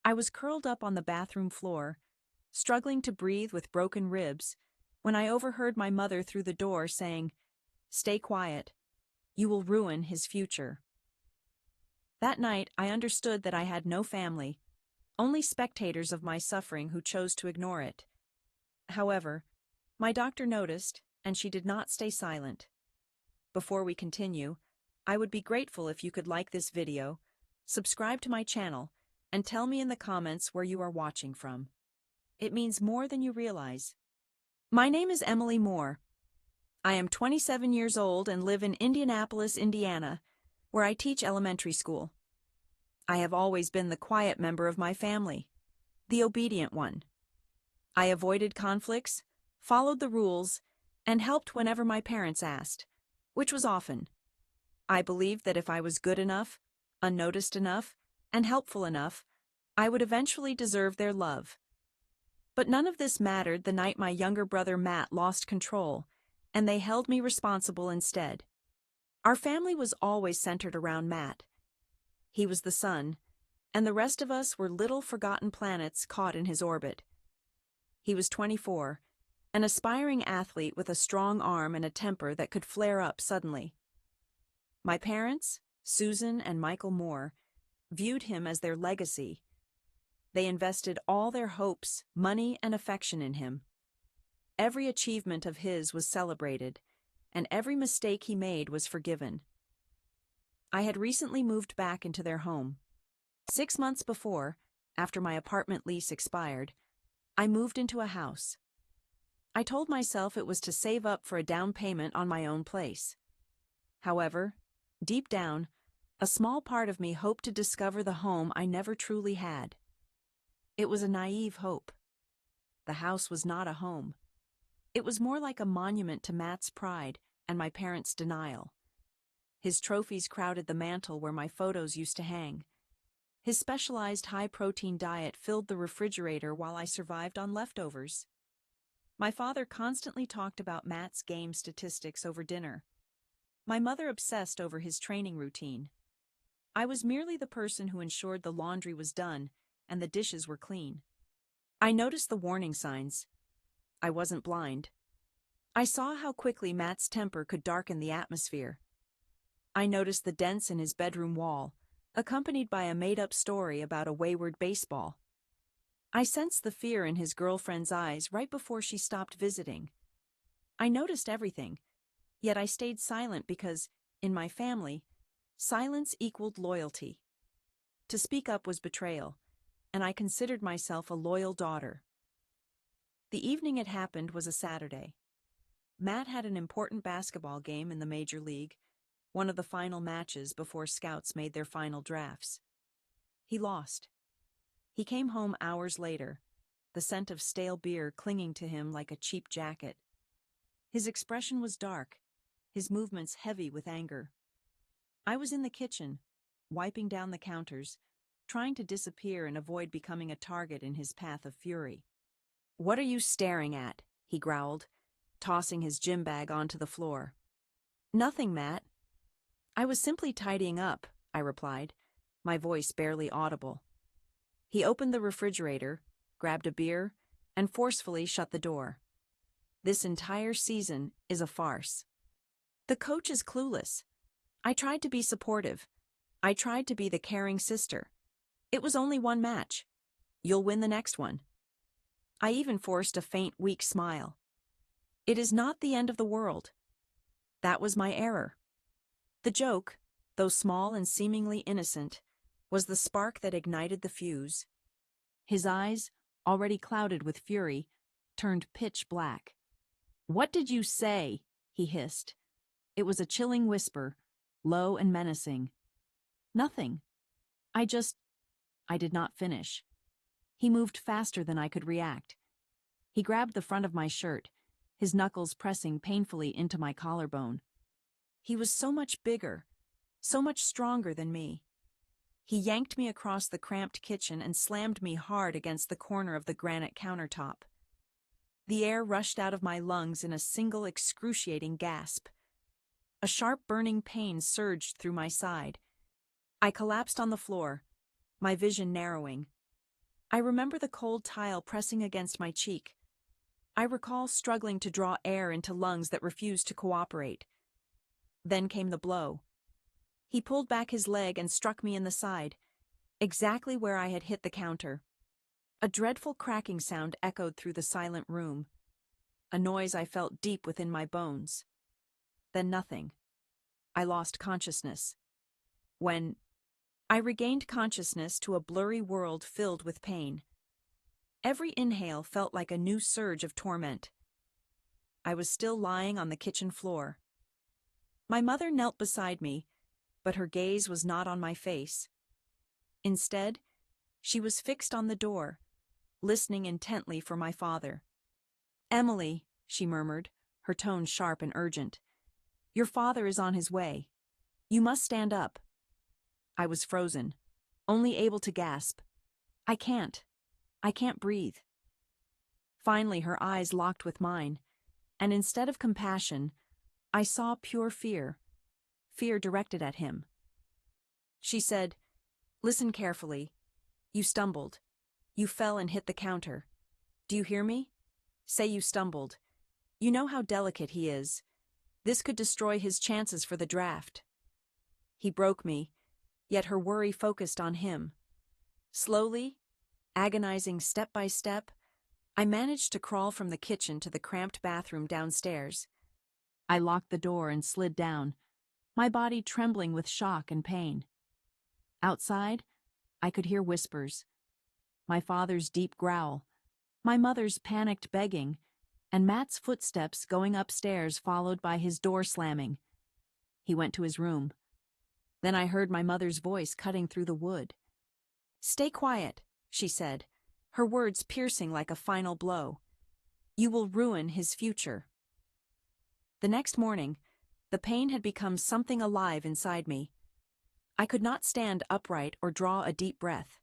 I was curled up on the bathroom floor, struggling to breathe with broken ribs, when I overheard my mother through the door saying, "Stay quiet. You will ruin his future." That night, I understood that I had no family, only spectators of my suffering who chose to ignore it. However, my doctor noticed, and she did not stay silent. Before we continue, I would be grateful if you could like this video, subscribe to my channel, and tell me in the comments where you are watching from. It means more than you realize. My name is Emily Moore. I am 27 years old and live in Indianapolis, Indiana, where I teach elementary school. I have always been the quiet member of my family, the obedient one. I avoided conflicts, followed the rules, and helped whenever my parents asked, which was often. I believed that if I was good enough, unnoticed enough, and helpful enough, I would eventually deserve their love. But none of this mattered the night my younger brother Matt lost control, and they held me responsible instead. Our family was always centered around Matt. He was the sun, and the rest of us were little forgotten planets caught in his orbit. He was 24, an aspiring athlete with a strong arm and a temper that could flare up suddenly. My parents, Susan and Michael Moore, viewed him as their legacy. They invested all their hopes, money, and affection in him. Every achievement of his was celebrated, and every mistake he made was forgiven. I had recently moved back into their home. 6 months before, after my apartment lease expired, I moved into a house. I told myself it was to save up for a down payment on my own place. However, deep down, a small part of me hoped to discover the home I never truly had. It was a naive hope. The house was not a home. It was more like a monument to Matt's pride and my parents' denial. His trophies crowded the mantel where my photos used to hang. His specialized high-protein diet filled the refrigerator while I survived on leftovers. My father constantly talked about Matt's game statistics over dinner. My mother obsessed over his training routine. I was merely the person who ensured the laundry was done and the dishes were clean. I noticed the warning signs. I wasn't blind. I saw how quickly Matt's temper could darken the atmosphere. I noticed the dents in his bedroom wall, accompanied by a made-up story about a wayward baseball. I sensed the fear in his girlfriend's eyes right before she stopped visiting. I noticed everything, yet I stayed silent because, in my family, silence equaled loyalty. To speak up was betrayal, and I considered myself a loyal daughter. The evening it happened was a Saturday. Matt had an important basketball game in the major league, one of the final matches before scouts made their final drafts. He lost. He came home hours later, the scent of stale beer clinging to him like a cheap jacket. His expression was dark, his movements heavy with anger. I was in the kitchen, wiping down the counters, trying to disappear and avoid becoming a target in his path of fury. "What are you staring at?" he growled, tossing his gym bag onto the floor. "Nothing, Matt." "I was simply tidying up," I replied, my voice barely audible. He opened the refrigerator, grabbed a beer, and forcefully shut the door. This entire season is a farce. The coach is clueless. I tried to be supportive. I tried to be the caring sister. It was only one match. You'll win the next one. I even forced a faint, weak smile. It is not the end of the world. That was my error. The joke, though small and seemingly innocent, was the spark that ignited the fuse. His eyes, already clouded with fury, turned pitch black. "What did you say?" he hissed. It was a chilling whisper, low and menacing. "Nothing. I did not finish. He moved faster than I could react. He grabbed the front of my shirt, his knuckles pressing painfully into my collarbone. He was so much bigger, so much stronger than me. He yanked me across the cramped kitchen and slammed me hard against the corner of the granite countertop. The air rushed out of my lungs in a single excruciating gasp. A sharp burning pain surged through my side. I collapsed on the floor, my vision narrowing. I remember the cold tile pressing against my cheek. I recall struggling to draw air into lungs that refused to cooperate. Then came the blow. He pulled back his leg and struck me in the side, exactly where I had hit the counter. A dreadful cracking sound echoed through the silent room, a noise I felt deep within my bones. Then nothing. I lost consciousness. When I regained consciousness to a blurry world filled with pain. Every inhale felt like a new surge of torment. I was still lying on the kitchen floor. My mother knelt beside me, but her gaze was not on my face. Instead, she was fixed on the door, listening intently for my father. "Emily," she murmured, her tone sharp and urgent. "Your father is on his way. You must stand up." I was frozen, only able to gasp. I can't breathe." Finally, her eyes locked with mine, and instead of compassion, I saw pure fear directed at him. She said, "Listen carefully. You stumbled. You fell and hit the counter. Do you hear me? Say you stumbled. You know how delicate he is. This could destroy his chances for the draft." He broke me, yet her worry focused on him. Slowly, agonizing step by step, I managed to crawl from the kitchen to the cramped bathroom downstairs. I locked the door and slid down, my body trembling with shock and pain. Outside, I could hear whispers. My father's deep growl, my mother's panicked begging, and Matt's footsteps going upstairs followed by his door slamming. He went to his room. Then I heard my mother's voice cutting through the wood. "Stay quiet," she said, her words piercing like a final blow. "You will ruin his future." The next morning, the pain had become something alive inside me. I could not stand upright or draw a deep breath.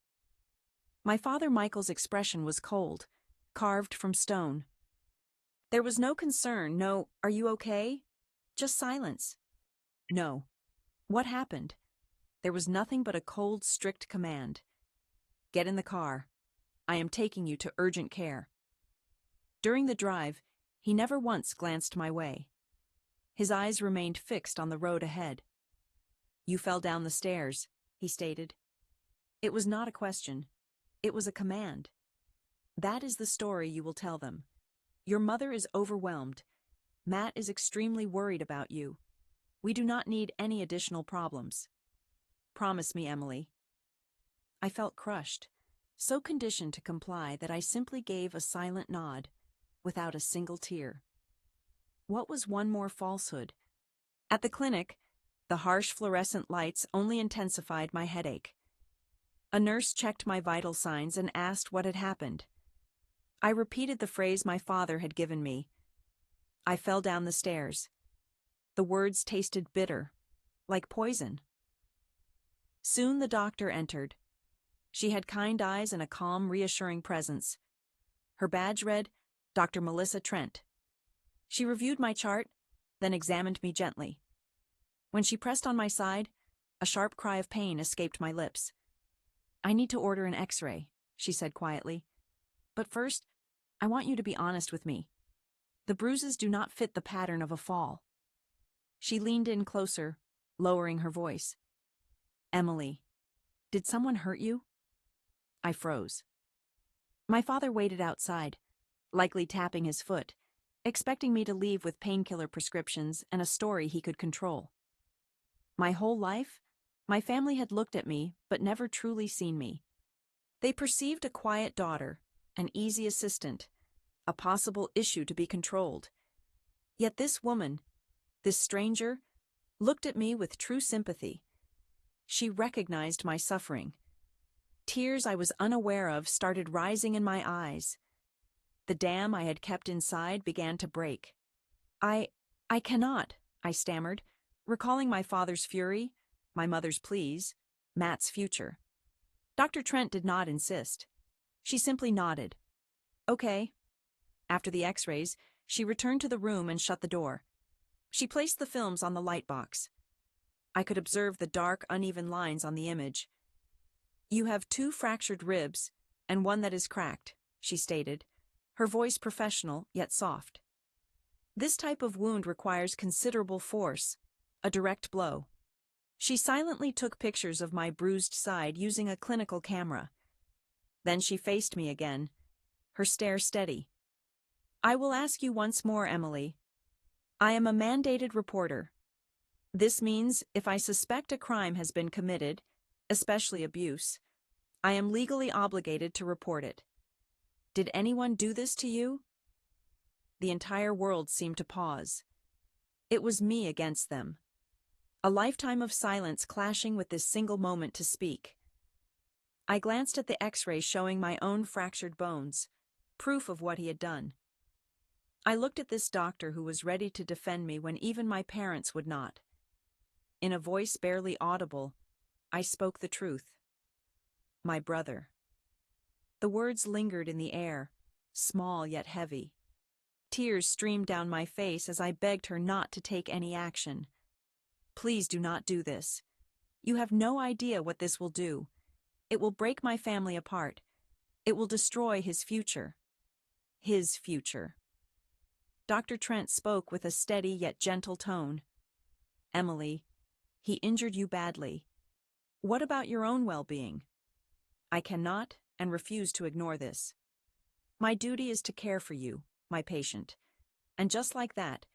My father Michael's expression was cold, carved from stone. There was no concern, no "Are you okay?" Just silence. No. What happened? There was nothing but a cold, strict command. "Get in the car. I am taking you to urgent care." During the drive, he never once glanced my way. His eyes remained fixed on the road ahead. "You fell down the stairs," he stated. It was not a question. It was a command. "That is the story you will tell them. Your mother is overwhelmed. Matt is extremely worried about you. We do not need any additional problems. Promise me, Emily." I felt crushed, so conditioned to comply that I simply gave a silent nod, without a single tear. What was one more falsehood? At the clinic, the harsh fluorescent lights only intensified my headache. A nurse checked my vital signs and asked what had happened. I repeated the phrase my father had given me. I fell down the stairs. The words tasted bitter, like poison. Soon the doctor entered. She had kind eyes and a calm, reassuring presence. Her badge read, "Dr. Melissa Trent." She reviewed my chart, then examined me gently. When she pressed on my side, a sharp cry of pain escaped my lips. "I need to order an X-ray," she said quietly. "But first, I want you to be honest with me. The bruises do not fit the pattern of a fall." She leaned in closer, lowering her voice. "Emily, did someone hurt you?" I froze. My father waited outside, likely tapping his foot, expecting me to leave with painkiller prescriptions and a story he could control. My whole life, my family had looked at me but never truly seen me. They perceived a quiet daughter, an easy assistant, a possible issue to be controlled. Yet this woman, this stranger, looked at me with true sympathy. She recognized my suffering. Tears I was unaware of started rising in my eyes. The dam I had kept inside began to break. I cannot," I stammered, recalling my father's fury, my mother's pleas, Matt's future. Dr. Trent did not insist. She simply nodded. "Okay." After the X-rays, she returned to the room and shut the door. She placed the films on the light box. I could observe the dark, uneven lines on the image. "You have 2 fractured ribs, and one that is cracked," she stated, her voice professional yet soft. "This type of wound requires considerable force, a direct blow." She silently took pictures of my bruised side using a clinical camera. Then she faced me again, her stare steady. "I will ask you once more, Emily. I am a mandated reporter. This means if I suspect a crime has been committed, especially abuse, I am legally obligated to report it. Did anyone do this to you?" The entire world seemed to pause. It was me against them. A lifetime of silence clashing with this single moment to speak. I glanced at the X-ray showing my own fractured bones, proof of what he had done. I looked at this doctor who was ready to defend me when even my parents would not. In a voice barely audible, I spoke the truth. "My brother." The words lingered in the air, small yet heavy. Tears streamed down my face as I begged her not to take any action. "Please do not do this. You have no idea what this will do. It will break my family apart. It will destroy his future." His future. Dr. Trent spoke with a steady yet gentle tone. "Emily, he injured you badly. What about your own well-being? I cannot and refuse to ignore this. My duty is to care for you, my patient." And just like that,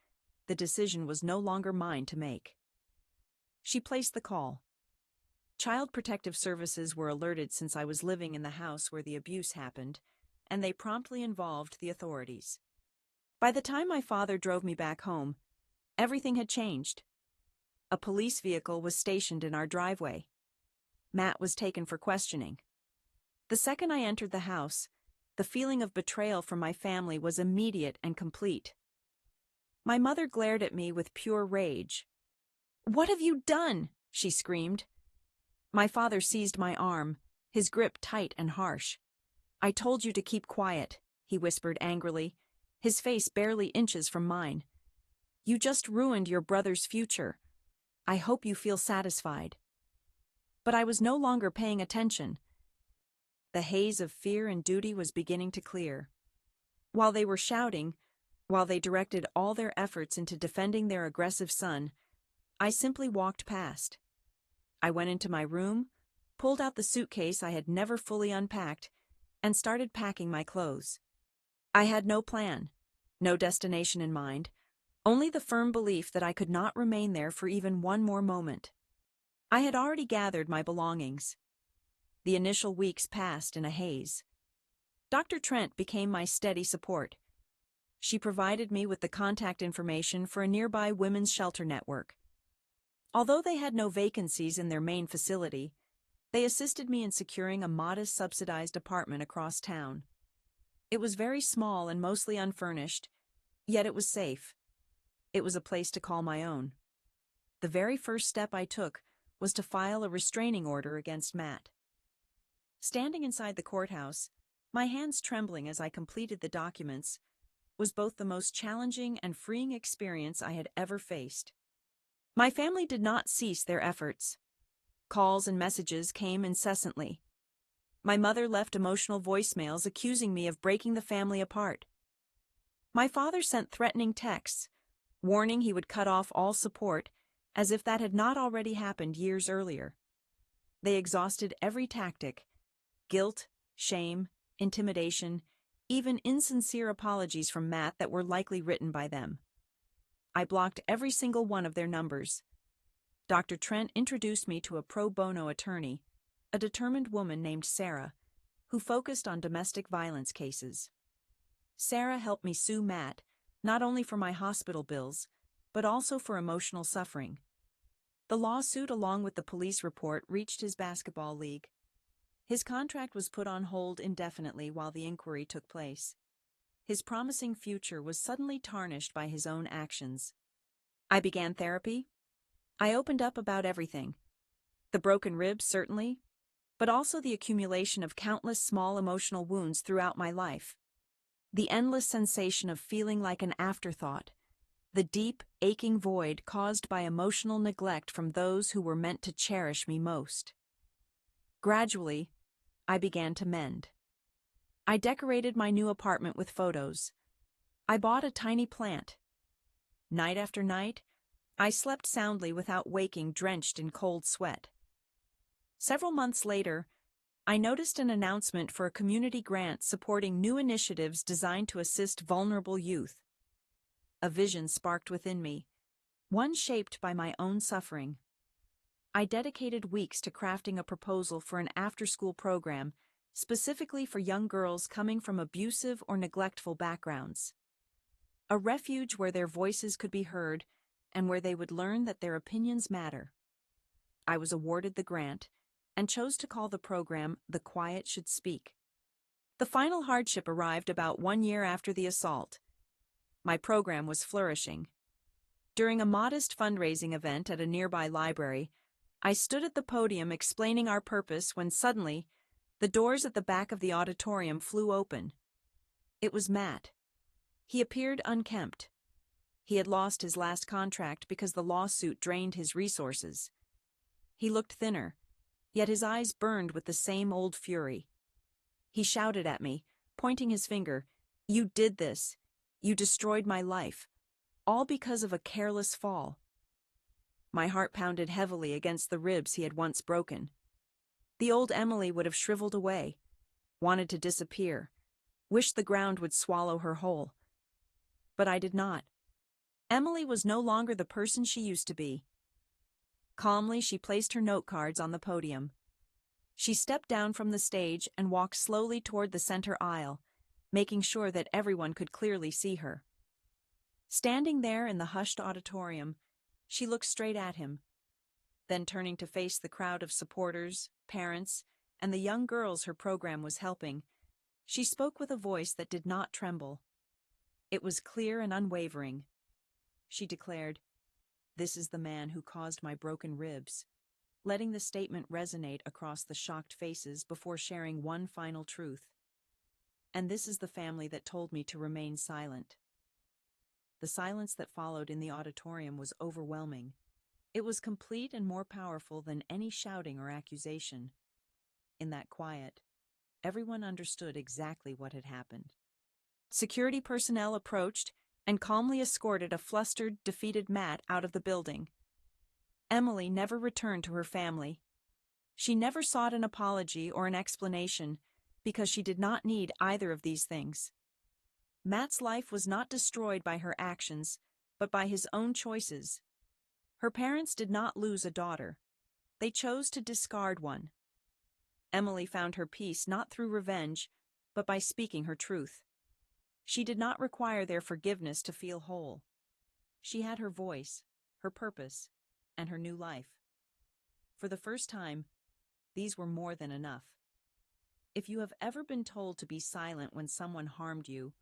the decision was no longer mine to make. She placed the call. Child Protective Services were alerted since I was living in the house where the abuse happened, and they promptly involved the authorities. By the time my father drove me back home, everything had changed. A police vehicle was stationed in our driveway. Matt was taken for questioning. The second I entered the house, the feeling of betrayal from my family was immediate and complete. My mother glared at me with pure rage. "What have you done?" she screamed. My father seized my arm, his grip tight and harsh. "I told you to keep quiet," he whispered angrily, his face barely inches from mine. "You just ruined your brother's future. I hope you feel satisfied." But I was no longer paying attention. The haze of fear and duty was beginning to clear. While they were shouting, while they directed all their efforts into defending their aggressive son, I simply walked past. I went into my room, pulled out the suitcase I had never fully unpacked, and started packing my clothes. I had no plan, no destination in mind, only the firm belief that I could not remain there for even one more moment. I had already gathered my belongings. The initial weeks passed in a haze. Dr. Trent became my steady support. She provided me with the contact information for a nearby women's shelter network. Although they had no vacancies in their main facility, they assisted me in securing a modest subsidized apartment across town. It was very small and mostly unfurnished, yet it was safe. It was a place to call my own. The very first step I took was to file a restraining order against Matt. Standing inside the courthouse, my hands trembling as I completed the documents, was both the most challenging and freeing experience I had ever faced. My family did not cease their efforts. Calls and messages came incessantly. My mother left emotional voicemails accusing me of breaking the family apart. My father sent threatening texts, warning he would cut off all support, as if that had not already happened years earlier. They exhausted every tactic: guilt, shame, intimidation, even insincere apologies from Matt that were likely written by them. I blocked every single one of their numbers. Dr. Trent introduced me to a pro bono attorney, a determined woman named Sarah, who focused on domestic violence cases. Sarah helped me sue Matt, not only for my hospital bills, but also for emotional suffering. The lawsuit, along with the police report, reached his basketball league. His contract was put on hold indefinitely while the inquiry took place. His promising future was suddenly tarnished by his own actions. I began therapy. I opened up about everything. The broken ribs, certainly, but also the accumulation of countless small emotional wounds throughout my life. The endless sensation of feeling like an afterthought. The deep, aching void caused by emotional neglect from those who were meant to cherish me most. Gradually, I began to mend. I decorated my new apartment with photos. I bought a tiny plant. Night after night, I slept soundly without waking, drenched in cold sweat. Several months later, I noticed an announcement for a community grant supporting new initiatives designed to assist vulnerable youth. A vision sparked within me, one shaped by my own suffering. I dedicated weeks to crafting a proposal for an after-school program specifically for young girls coming from abusive or neglectful backgrounds. A refuge where their voices could be heard and where they would learn that their opinions matter. I was awarded the grant and chose to call the program The Quiet Should Speak. The final hardship arrived about 1 year after the assault. My program was flourishing. During a modest fundraising event at a nearby library, I stood at the podium explaining our purpose when suddenly, the doors at the back of the auditorium flew open. It was Matt. He appeared unkempt. He had lost his last contract because the lawsuit drained his resources. He looked thinner, yet his eyes burned with the same old fury. He shouted at me, pointing his finger, "You did this. You destroyed my life. All because of a careless fall." My heart pounded heavily against the ribs he had once broken. The old Emily would have shriveled away, wanted to disappear, wished the ground would swallow her whole. But I did not. Emily was no longer the person she used to be. Calmly, she placed her note cards on the podium. She stepped down from the stage and walked slowly toward the center aisle, making sure that everyone could clearly see her. Standing there in the hushed auditorium, she looked straight at him. Then turning to face the crowd of supporters, parents, and the young girls her program was helping, she spoke with a voice that did not tremble. It was clear and unwavering. She declared, "This is the man who caused my broken ribs," letting the statement resonate across the shocked faces before sharing one final truth. "And this is the family that told me to remain silent." The silence that followed in the auditorium was overwhelming. It was complete and more powerful than any shouting or accusation. In that quiet, everyone understood exactly what had happened. Security personnel approached and calmly escorted a flustered, defeated Matt out of the building. Emily never returned to her family. She never sought an apology or an explanation because she did not need either of these things. Matt's life was not destroyed by her actions, but by his own choices. Her parents did not lose a daughter. They chose to discard one. Emily found her peace not through revenge, but by speaking her truth. She did not require their forgiveness to feel whole. She had her voice, her purpose, and her new life. For the first time, these were more than enough. If you have ever been told to be silent when someone harmed you,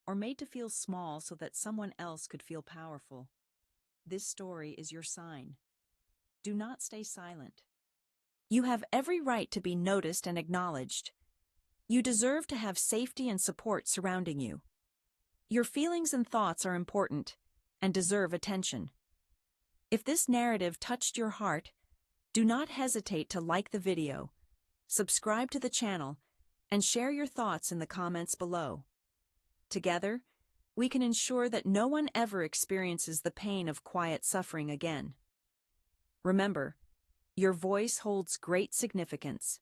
or made to feel small so that someone else could feel powerful, this story is your sign. Do not stay silent. You have every right to be noticed and acknowledged. You deserve to have safety and support surrounding you. Your feelings and thoughts are important and deserve attention. If this narrative touched your heart, do not hesitate to like the video, subscribe to the channel, and share your thoughts in the comments below. Together, we can ensure that no one ever experiences the pain of quiet suffering again. Remember, your voice holds great significance.